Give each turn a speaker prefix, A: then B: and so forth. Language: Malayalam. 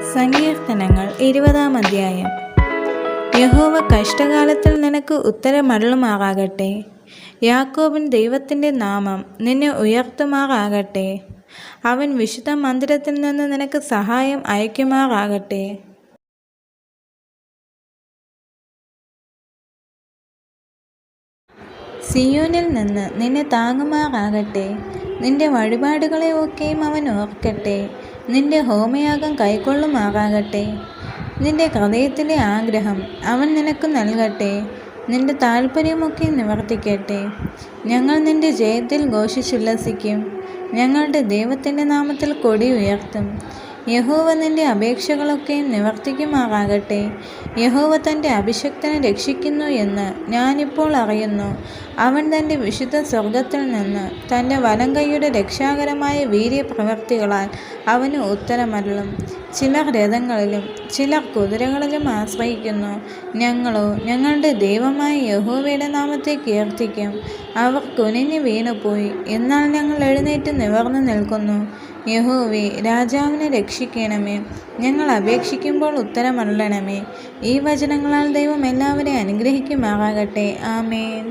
A: സങ്കീർത്തനങ്ങൾ 20-ാം അധ്യായം. യഹോവ കഷ്ടകാലത്തിൽ നിനക്ക് ഉത്തരമരുളുമാറാകട്ടെ. യാക്കോബിൻ ദൈവത്തിൻ്റെ നാമം നിന്നെ ഉയർത്തുമാറാകട്ടെ. അവൻ വിശുദ്ധ മന്ദിരത്തിൽ നിന്ന് നിനക്ക് സഹായം അയക്കുമാറാകട്ടെ. സിയോനിൽ നിന്ന് നിന്നെ താങ്ങുമാറാകട്ടെ. നിന്റെ വഴിപാടുകളെ ഒക്കെയും അവൻ ഓർക്കട്ടെ. നിന്റെ ഹോമയാഗം കൈക്കൊള്ളുമാറാകട്ടെ. നിന്റെ ഹൃദയത്തിലെ ആഗ്രഹം അവൻ നിനക്ക് നൽകട്ടെ. നിന്റെ താൽപ്പര്യമൊക്കെ നിവർത്തിക്കട്ടെ. ഞങ്ങൾ നിന്റെ ജയത്തിൽ ഘോഷിച്ചുല്ലസിക്കും. ഞങ്ങളുടെ ദൈവത്തിൻ്റെ നാമത്തിൽ കൊടി ഉയർത്തും. യഹോവ നിന്റെ അപേക്ഷകളൊക്കെയും നിവർത്തിക്കുമാറാകട്ടെ. യഹോവ തൻ്റെ അഭിഷിക്തനെ രക്ഷിക്കുന്നു എന്ന് ഞാനിപ്പോൾ അറിയുന്നു. അവൻ തൻ്റെ വിശുദ്ധ സ്വർഗത്തിൽ നിന്ന് തൻ്റെ വലങ്കൈയുടെ രക്ഷാകരമായ വീര്യപ്രവൃത്തികളാൽ അവന് ഉത്തരമരുളും. ചിലർ രഥങ്ങളിലും ചിലർ കുതിരകളിലും ആശ്രയിക്കുന്നു. ഞങ്ങളോ ഞങ്ങളുടെ ദൈവമായ യഹോവയുടെ നാമത്തെ കീർത്തിക്കും. അവർ കുനിഞ്ഞു വീണുപോയി, എന്നാൽ ഞങ്ങൾ എഴുന്നേറ്റ് നിവർന്നു നിൽക്കുന്നു. യഹോവേ, രാജാവിനെ രക്ഷിക്കണമേ. ഞങ്ങൾ അപേക്ഷിക്കുമ്പോൾ ഉത്തരമരുളണമേ. ഈ വചനങ്ങളാൽ ദൈവം എല്ലാവരെയും അനുഗ്രഹിക്കുമാറാകട്ടെ. ആമേൻ.